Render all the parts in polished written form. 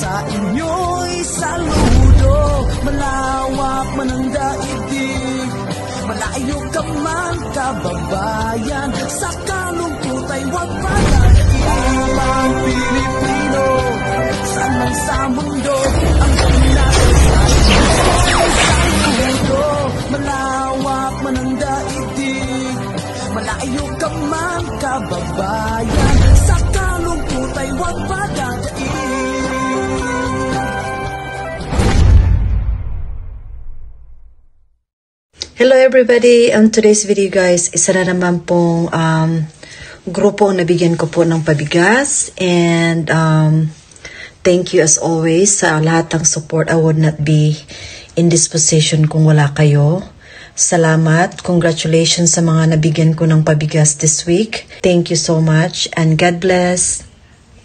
sa inyo'y saludo. Malawak man ang daigdig, malayo ka man kababayan, sa kalungkot ay huwag pagkakilang. Pilipino, sanang sa mundo, ang natin sa inyo'y saludo. Malawak man ang daigdig, malayo ka man kababayan, sa kalungkot ay huwag pagkakilang. Hello everybody! On today's video guys, isa na naman pong grupo ang nabigyan ko po ng pabigas, and thank you as always sa lahat ng support. I would not be in this position kung wala kayo. Salamat, congratulations sa mga nabigyan ko ng pabigas this week. Thank you so much and God bless.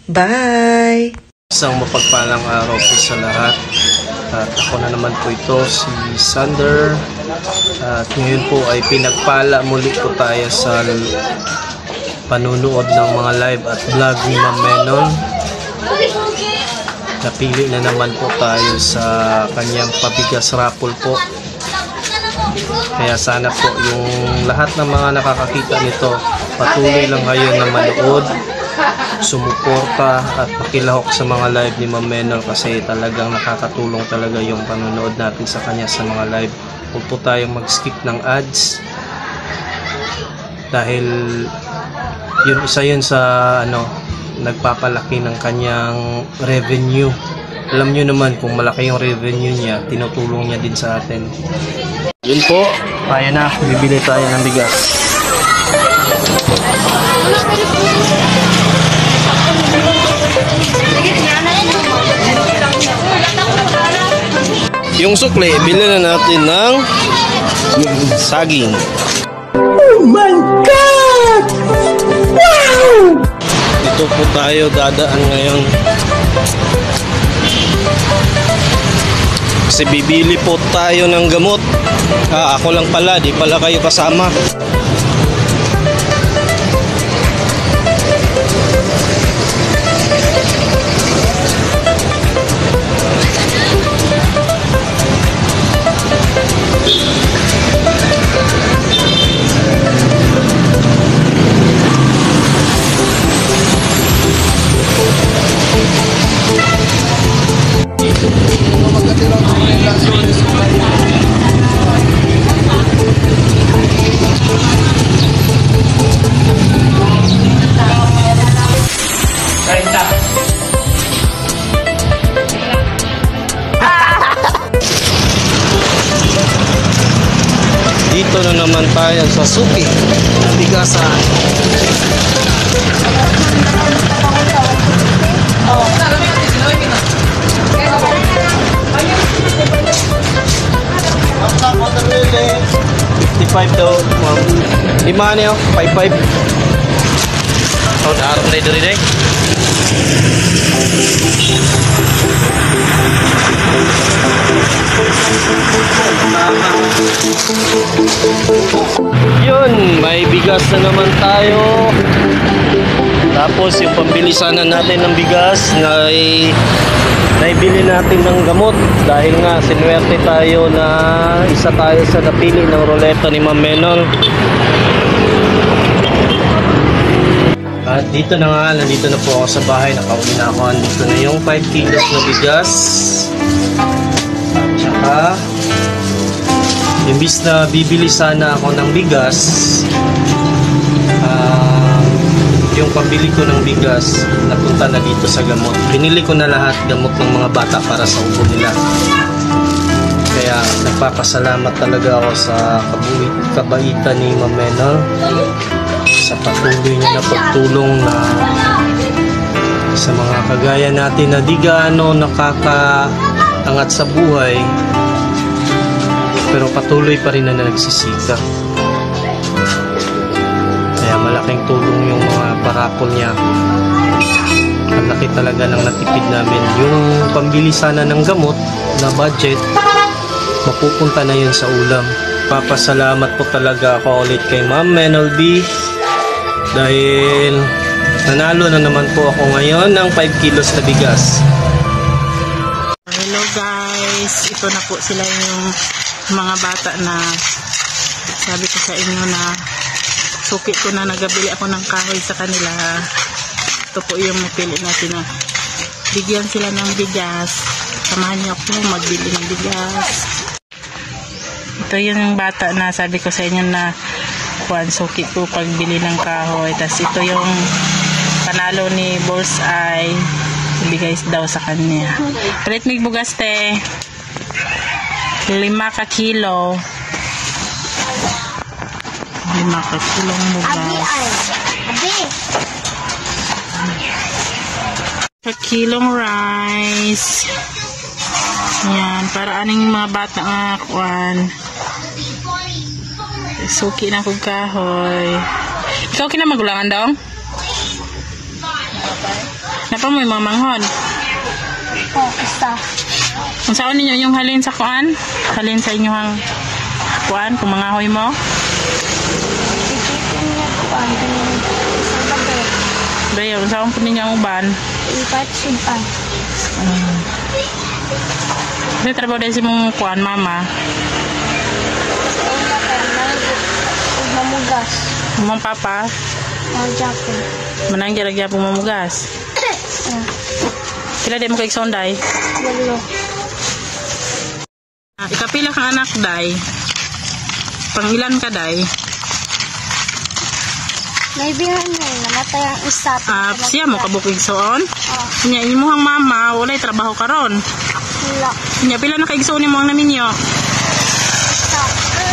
Bye! Isang mapagpalang araw po sa lahat. At ako na naman po ito, si Sander. At ngayon po ay pinagpala muli po tayo sa panunood ng mga live at vlog ni Ma'am Menon. Napili na naman po tayo sa kanyang pabigas raffle po. Kaya sana po yung lahat ng mga nakakakita nito, patuloy lang kayo na manood, sumuporta at makilahok sa mga live ni Ma'am Menon, kasi talagang nakakatulong talaga yung panonood natin sa kanya sa mga live. Huwag po tayong mag-skip ng ads dahil yun, isa yun sa nagpapalaki ng kanyang revenue. Alam nyo naman kung malaki yung revenue niya, tinutulong niya din sa atin. Yun po, tayo na, bibili tayo ng bigas. Yung sukli, bili na natin ng saging. Oh my God! Wow! Dito po tayo dadaan ngayon. Kasi bibili po tayo ng gamot. Ako lang pala, di pala kayo kasama. Dito na naman tayo sa suki ng bigasan. $55 daw. Di mana niyo? 55. Oh, naharap na ito rin eh. Yun, may bigas na naman tayo. Tapos yung pambili sana natin ng bigas na naibili natin ng gamot, dahil nga sinuwerte tayo na isa tayo sa napili ng ruleta ni Ma'am Menon. At dito na nga, nandito na po ako sa bahay, nakauwi na ako. Dito na yung 5 kilos na bigas. At saka imbis na bibili sana ako ng bigas, yung pambili ko ng bigas napunta na dito sa gamot. Binili ko na lahat gamot ng mga bata para sa ubo nila. Kaya nagpapasalamat talaga ako sa kabaitan ni Ma'am Menon, sa patuloy niya na pagtulong na sa mga kagaya natin na di gaano nakakaangat sa buhay, pero patuloy pa rin na nagsisikap. Kaya malaking tulong yung mga parapol niya. Ang laki talaga ng natipid namin. Yung pambili sana ng gamot na budget, mapupunta na yun sa ulam. Papasalamat po talaga ako ulit kay Ma'am Menol B, dahil nanalo na naman po ako ngayon ng 5 kilos na bigas. guys, ito na po sila yung mga bata na sabi ko sa inyo na suki ko na nagabili ako ng kahoy sa kanila. Ito po yung napili natin na bigyan sila ng bigas. Samahan niyo ako magbili ng bigas. Ito yung bata na sabi ko sa inyo na suki ko pagbili ng kahoy. Tapos ito yung panalo ni Bullseye. Ibigay daw sa kanya. Palit mig bugas te. 5 ka kilo. 5 ka kilong bugas. Ka kilong rice. Yan. Para aning mga bata nga kuan. Suki na kong kahoy. Ikaw kinamagulangan daw? Napa mo yung mga manghon? Isa. Kung saan ninyo yung halin sa kuan? Halin sa inyong kuan? Kung mga hoy mo? Ikitin niya kuan. Isang gabi. Bayo, kung saan po ninyo ang uban? Ipat sipan. Kasi trabaho din si mong kuan, mama. Una ka nang mamugas. Mong papa? Mga Japon. Manang giragya po mamugas. Kila di mo kay sonday? Lalo. Ikapila kang anak, day? Pangilan ka, day? Naibigan niya, namatay ang isa. Siya mo kabukig soon? Nya imuhang mama, walay trabaho karon. Wala. Nya pila na kaigsoon nimo ang naminyo?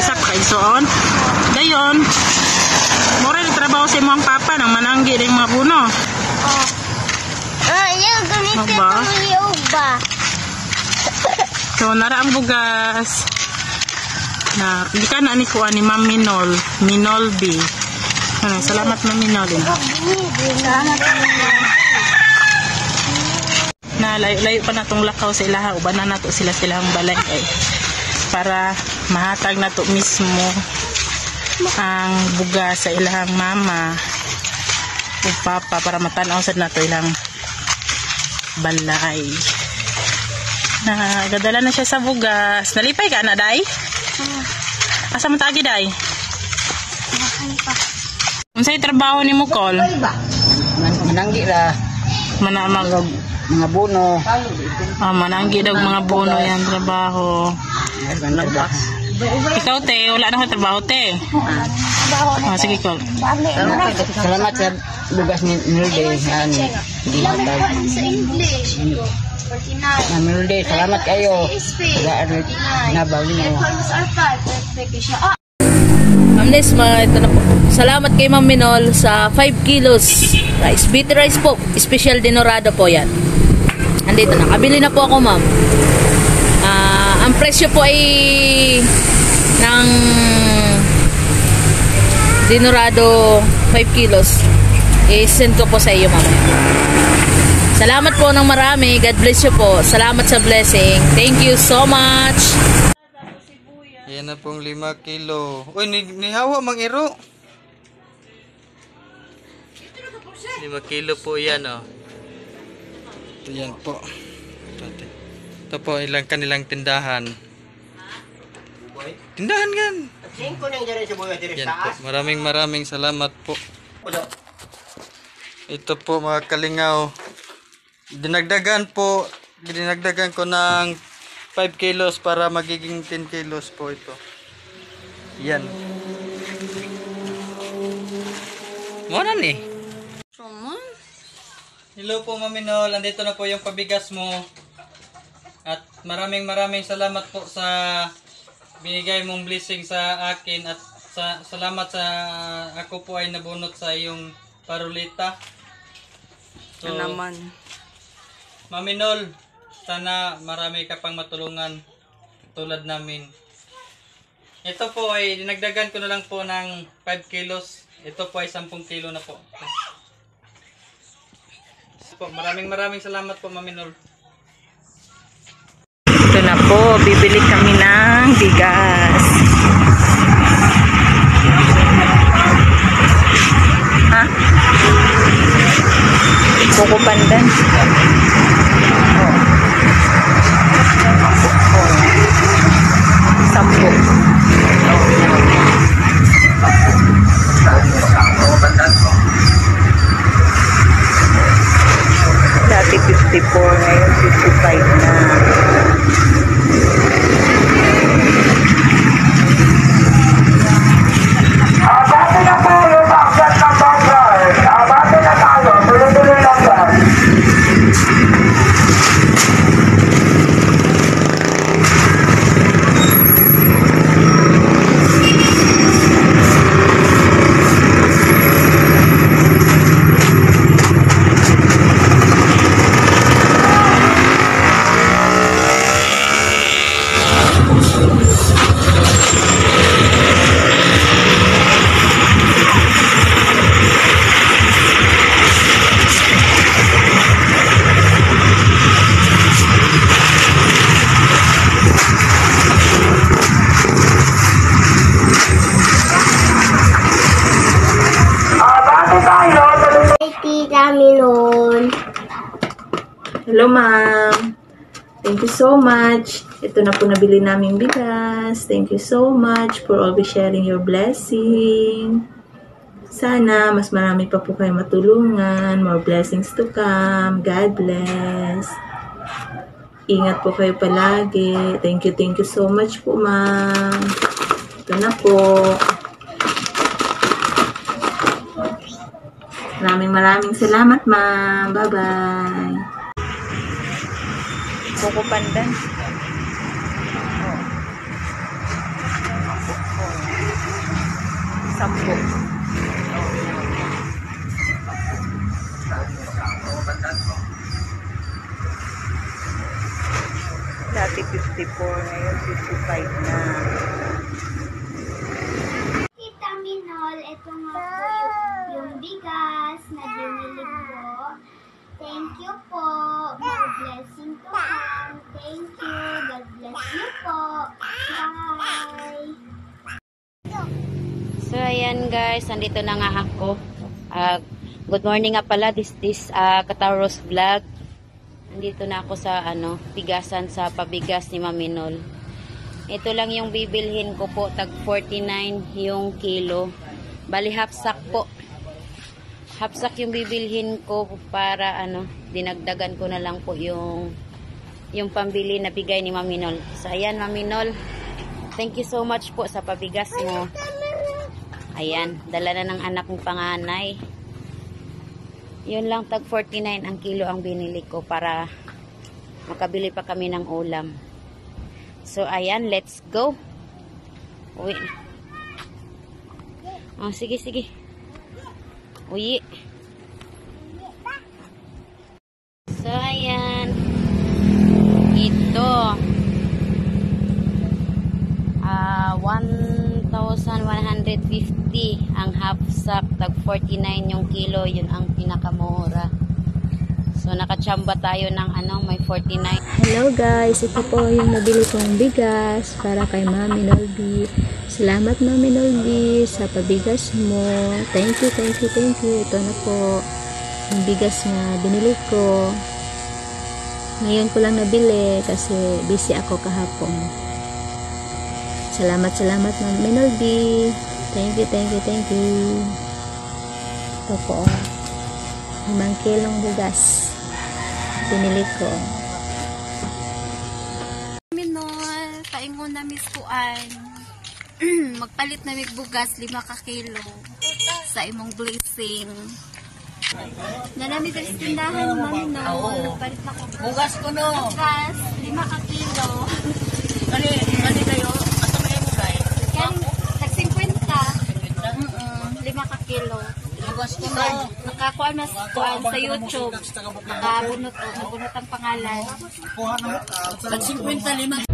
Isa ka kaigsoon? Dayon. Mura ni trabaho sa imong papa nang mananggi ning mga puno. Yung gamitin Magba? ko yung ba? So nara ang bugas. Na di ka na ni kuan ni Ma'am Minol, Minol B. Salamat Ma'am Minol. Salamat. Na layo pa natong lakaw sa ilaha, uban na nato silang balay para mahatag nato mismo ang bugas sa ilahang mama o papa para matanaw sad nato ilang balay. Nagadala na siya sa bugas. Nalipay ka na, day? Asa mo tagi, day? Unsay trabaho ni mo, Col? Mananggi ra. Manamag Mga bono. mananggi daw mga bono yan trabaho. Ikaw, te, wala na ko trabaho, te. Sige, Col. Salamat sa bugas ni Nilde. Hindi matag. Nilde, salamat kayo. Nabaw niyo. Ma'am Nesma, ito na po. Salamat kay Ma'am Minol sa 5 kilos rice. Bitter rice po. Special dinorado po yan. Andito na. Kabili na po ako, ma'am. Ang presyo po ay ng dinorado 5 kilos. I-send ko po sa iyo, ma'am. Salamat po ng marami. God bless you po. Salamat sa blessing. Thank you so much. Yan na pong 5 kilo. Uy, nihawa mang iro. 5 kilo po yan, oh. Ito yan po. Ito po, ilang kanilang tindahan. Tindahan yan. Yan po. Maraming salamat po. Ito po mga kalingaw. Dinagdagan ko ng 5 kilos para magiging 10 kilos po ito. Yan. Muna ni. Hello po Ma'am Minol, andito na po yung pabigas mo. At maraming salamat po sa binigay mong blessing sa akin at salamat sa ako po ay nabunot sa iyong parulita. So, naman. Ma'am Minol, sana marami ka pang matulungan tulad namin. Ito po ay dinagdagan ko na lang po ng 5 kilos. Ito po ay 10 kilo na po. Maraming salamat po Ma'am Minol. Ito na po, bibili kami ng bigas. Ha? Kuko pandan. Oh. ngayon 55 na. Abate na tayo sa akyat ng bangkay. Abate na tayo. Tuloy-tuloy lang ba? Tita Minon. Hello, ma'am. Thank you so much. Ito na po nabili naming bigas. Thank you so much for always sharing your blessing. Sana mas marami pa po kayo matulungan. More blessings to come. God bless. Ingat po kayo palagi. Thank you so much po, ma'am. Ito na po. Maraming salamat, ma'am. Bye-bye. Buko pandan. Sampo. Dati 54, ngayon 55 na. Tita Minol, ito nga po yung bigas na binili ko. Thank you po. More blessing to come. Thank you. God bless you po. Bye. So ayan guys, nandito na nga ako. Good morning nga pala, this Kataros vlog. Nandito na ako sa bigasan sa pabigas ni Maminol. Ito lang yung bibilhin ko po, tag 49 yung kilo. Bali half sack po. Half sack yung bibilhin ko para dinagdagan ko na lang po yung pambili na bigay ni Maminol. So ayan Maminol, thank you so much po sa pabigas mo. Ayan, dala na ng anak ng panganay. Yun lang, tag 49 ang kilo ang binili ko para makabili pa kami ng ulam. So ayan, let's go. Uwi. Oh, sige. Uwi. So ayan. Ito. 1,150 ang half sack, tag 49 yung kilo, yun ang pinakamura. So nakachamba tayo ng may 49. Hello guys, ito po yung nabili kong bigas para kay Mami Nolby. Salamat Mami Nolby sa pabigas mo. Thank you. Ito na po yung bigas na binili ko. Ngayon ko lang nabili kasi busy ako kahapon. Salamat Mami Nolby. Thank you. Ito po 5 kilong bigas binili ko. Minol, paingon na miskuan. Magpalit na mig bugas 5 ka kilo sa imong blessing. Nanami sa tindahan Mami Nol, palit na ko Bugas ko no. bugas 5 ka kilo. Kani kayo? Asa may mo guys? Yan, tag 50. 5 ka kilo. Bugas ko no. Nakakuan mas kuan sa YouTube. Nakabunot ang pangalan. Tag 55.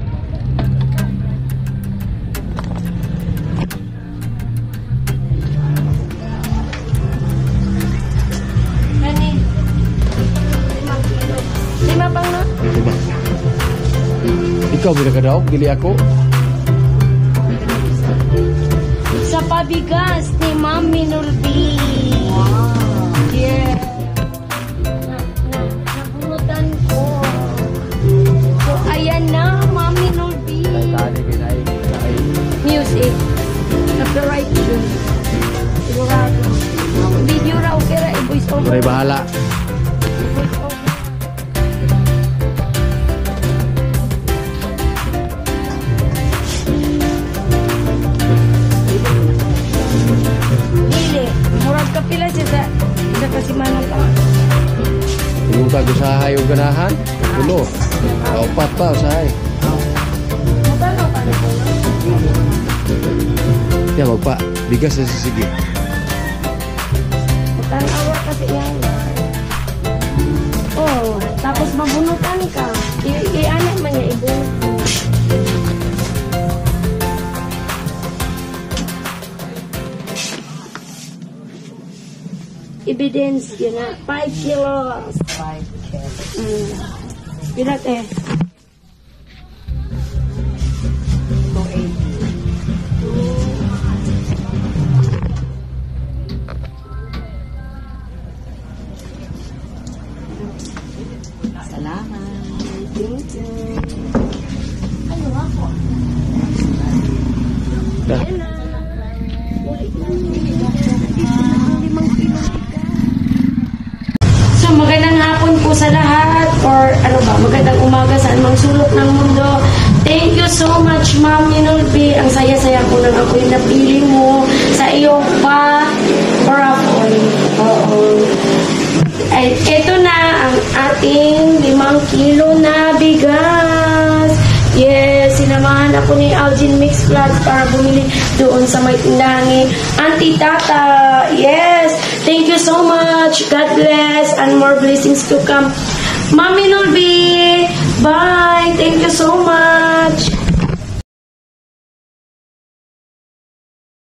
Ikaw bila ka daw, bili ako. Sa pabigas ni Mami Nolby. Wow. Yeah. Nabunutan ko. So, ayan na, Mami Nolby. Music. Copyright yun. Sigurado. Video raw, kaya i-voice over. May bahala. I-voice over. usahay o ganahan. Pulo. Kaupat pa usahay. Ya, magpa. Bigas na sige. Tanawa kasi yan. Oh, tapos mabunutan ka. I-anak man niya ibunot. Evidence yun na. 5 kilos. 5 kilos. Pilat eh. 280. Salamat. Thank you. Ano ako? Ayan na. So, magandang hapon po sa lahat or ano ba, magandang umaga sa anumang sulok ng mundo. Thank you so much, Ma'am Minolby. Ang saya-saya ko nang ako yung napili mo sa iyong pa-raffle. Oo. Ay, ito na ang ating 5 kilo na bigas. Yes, sinamahan ako ni Algin Mix Vlogs para bumili doon sa may tindahan ni Auntie Tata. Yes, thank you so much. God bless and more blessings to come. Mami Nolby, bye!